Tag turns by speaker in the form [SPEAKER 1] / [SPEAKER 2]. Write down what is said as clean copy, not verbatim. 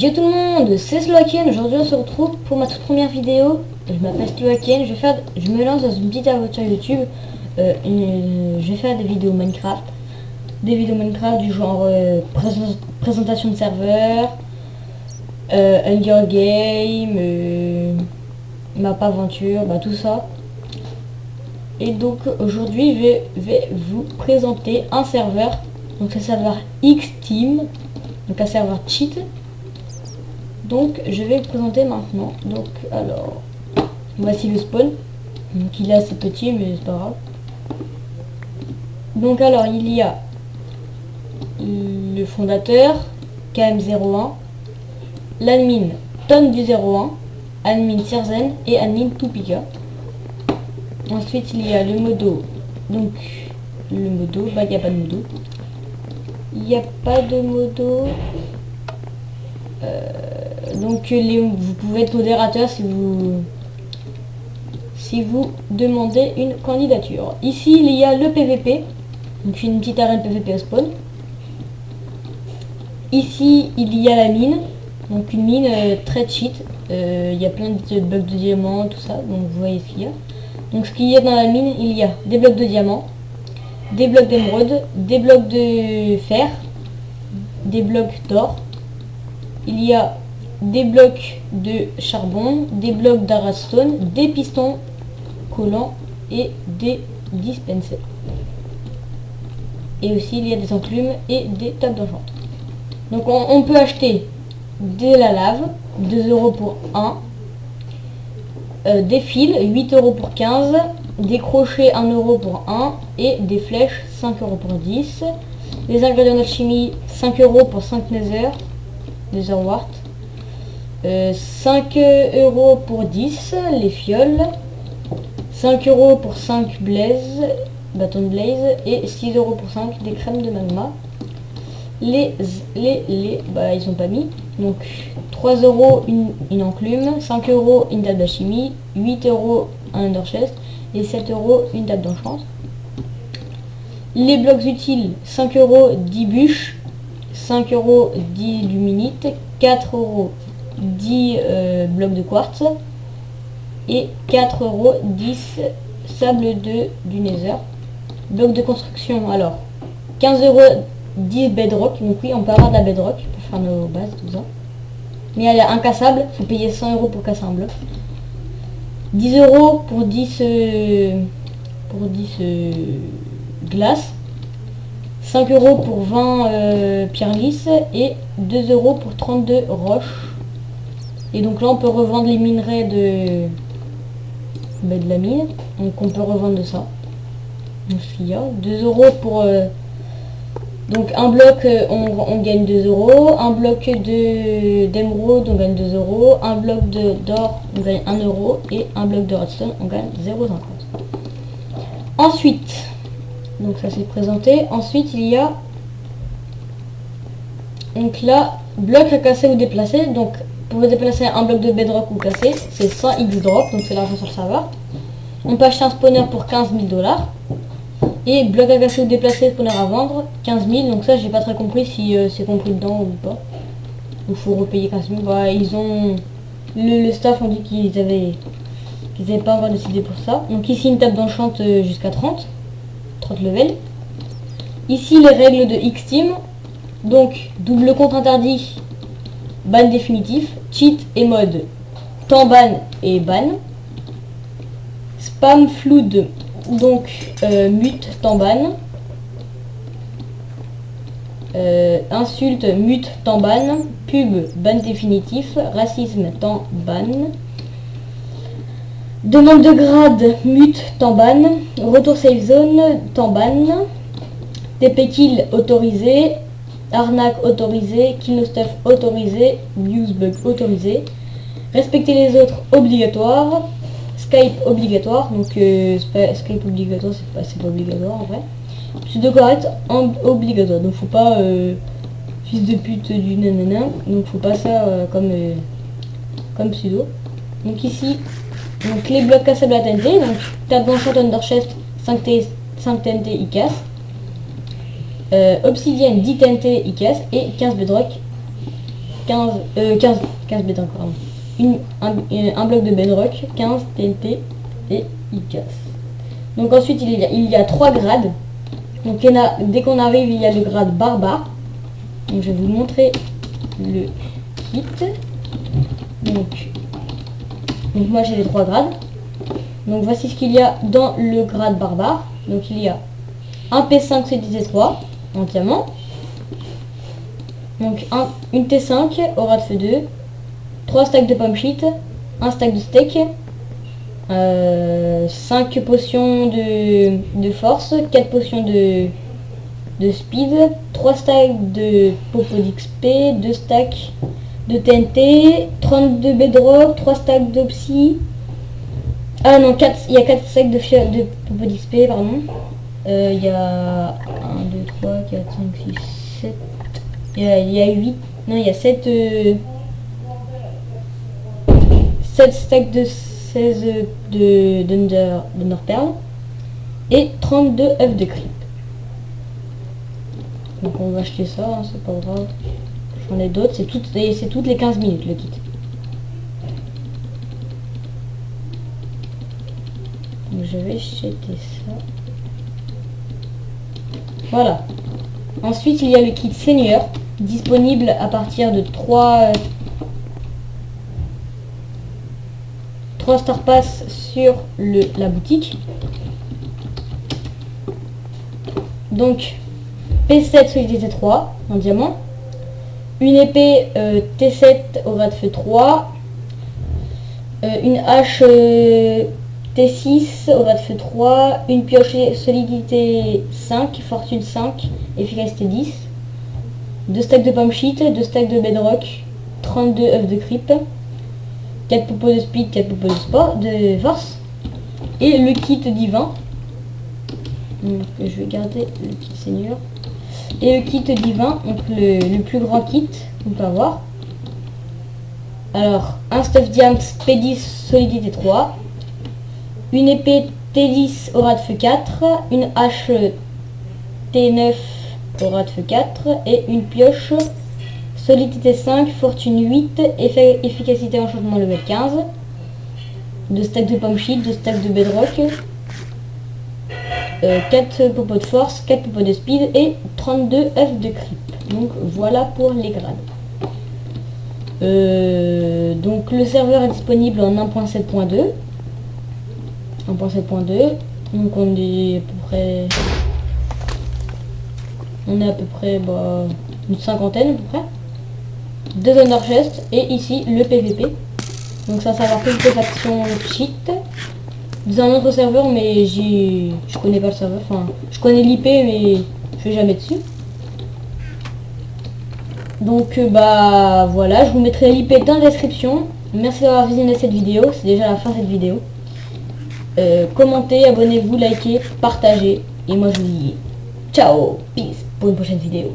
[SPEAKER 1] Yo tout le monde, c'est Sloaken. Aujourd'hui on se retrouve pour ma toute première vidéo. Je m'appelle Sloaken, je me lance dans une petite aventure YouTube. Je vais faire des vidéos Minecraft. Des vidéos Minecraft du genre présentation de serveur, Hunger Game, map aventure, tout ça. Et donc aujourd'hui je vais vous présenter un serveur. Donc c'est le serveur X-Team, donc un serveur cheat. Donc je vais le présenter maintenant. Donc alors voici le spawn. Donc il est assez petit mais c'est pas grave. Donc alors il y a le fondateur KM01, l'admin Tonne du 01, admin Sirzen et admin Tupika. Ensuite il y a le modo. Donc le modo, il n'y a pas de modo. Il n'y a pas de modo. Donc vous pouvez être modérateur si vous demandez une candidature. Ici il y a le PVP, donc une petite arène PVP au spawn. Ici il y a la mine, donc une mine très cheat. Il y a plein de blocs de diamants, tout ça, donc vous voyez ce qu'il y a. Donc ce qu'il y a dans la mine, il y a des blocs de diamants, des blocs d'émeraude, des blocs de fer, des blocs d'or. Il y a des blocs de charbon, des blocs d'arastone, des pistons collants et des dispensers. Et aussi il y a des enclumes et des tables d'enchant. Donc on peut acheter de la lave, 2 € pour 1, des fils, 8 € pour 15, des crochets, 1 € pour 1, et des flèches, 5 € pour 10. Les ingrédients d'alchimie, 5 € pour 5 nether wart. 5 € pour 10 les fioles, 5 € pour 5 bâtons de blaze et 6 € pour 5 des crèmes de magma. Ils sont pas mis, donc 3 € une enclume, 5 € une table d'alchimie, 8 € un ender chest et 7 € une table d'enchant. Les blocs utiles, 5 € 10 bûches, 5 € 10 luminites, 4 € 10 blocs de quartz et 4 € 10 sable du nether. Bloc de construction, alors 15 € 10 bedrock, donc oui on peut avoir de la bedrock pour faire nos bases, tout ça. Mais elle est incassable, il faut payer 100 € pour casser un bloc. 10 € pour 10 glaces, 5 € pour 20 pierres lisses et 2 € pour 32 roches. Et donc là on peut revendre les minerais de la mine, donc on peut revendre de ça. Donc il y a 2 € pour donc un bloc on gagne 2 €, un bloc d'émeraude on gagne 2 €, un bloc d'or on gagne 1 € et un bloc de redstone on gagne 0,50 €. Ensuite, donc ça c'est présenté. Ensuite il y a donc là bloc à casser ou déplacer. Donc pour déplacer un bloc de bedrock ou casser, c'est 100 X drop, donc c'est l'argent sur le serveur. On peut acheter un spawner pour 15 000 $. Et bloc à casser ou déplacer, spawner à vendre, 15 000. Donc ça j'ai pas très compris si c'est compris dedans ou pas. Il faut repayer 15 000. Ils ont le staff ont dit qu'ils avaient pas encore décidé pour ça. Donc ici une table d'enchant jusqu'à 30 levels. Ici les règles de X-Team. Donc double compte interdit, ban définitif, cheat et mode, temps ban et ban. Spam flood, donc mute, temps ban. Insulte, mute, temps ban. Pub, ban définitif. Racisme, temps ban. Demande de grade, mute, temps ban. Retour safe zone, temps ban. TP kill autorisé. Arnaque autorisé, kill no stuff autorisé, use bug autorisé, respecter les autres obligatoire, Skype obligatoire, donc Skype obligatoire c'est pas obligatoire en vrai, pseudo correct obligatoire, donc faut pas fils de pute du nanana, donc faut pas ça comme pseudo. Donc ici donc les blocs cassables à TNT, donc table d'enchant under chest 5 TNT il casse. Obsidienne 10 TNT il casse et 15 bedrock 15 bêtes encore. Un bloc de bedrock, 15 TNT et il casse. Donc ensuite il y a 3 grades. Donc dès qu'on arrive, il y a le grade barbare. Donc je vais vous montrer le kit. Donc moi j'ai les 3 grades. Donc voici ce qu'il y a dans le grade barbare. Donc il y a un P5 CDT3 en diamant. Donc une T5 aura de feu 2, 3 stacks de pomme shit, 1 stack de steak, 5 potions de force, 4 potions de speed, 3 stacks de popo d'XP, 2 stacks de TNT, 32 bedrock, 3 stacks d'opsy. Ah non, il y a 4 stacks de popo d'XP, pardon. Il y a 1, 2, 3, 4, 5, 6, 7. Il y a 8. Non, il y a 7 stacks de 16 de Pearl et 32 œufs de creep. Donc on va acheter ça, hein, c'est pas grave. J'en ai d'autres, c'est toutes les 15 minutes le kit. Donc je vais jeter ça. Voilà. Ensuite il y a le kit Seigneur, disponible à partir de 3 Star Pass sur la boutique. Donc P7 solidité 3 en diamant, une épée T7 au ras de feu 3, une hache T6 au ras de feu 3, une pioche solidité 5, fortune 5, efficacité 10, 2 stacks de pomme shit, 2 stacks de bedrock, 32 œufs de creep, 4 popos de speed, 4 popos de force, et le kit divin. Donc je vais garder le kit seigneur. Et le kit divin, donc le plus grand kit qu'on peut avoir. Alors, un stuff diams P10 solidité 3, une épée T10 au ras de feu 4, une hache T9 au ras de feu 4 et une pioche solidité 5, fortune 8, efficacité enchantement level 15, 2 stacks de pomme shit, 2 stacks de bedrock, 4 popos de force, 4 popos de speed et 32 œufs de creep. Donc voilà pour les grades. Donc le serveur est disponible en 1.7.2. 1.7.2. Donc on est à peu près une cinquantaine à peu près. 2 Honor Chest et ici le PVP. Donc ça va avoir plus de factions cheat. Dans un autre serveur, mais je connais pas le serveur, enfin je connais l'IP mais je vais jamais dessus. Donc voilà, je vous mettrai l'IP dans la description. Merci d'avoir visionné cette vidéo, c'est déjà la fin de cette vidéo. Commentez, abonnez-vous, likez, partagez et moi je vous dis ciao, peace pour une prochaine vidéo.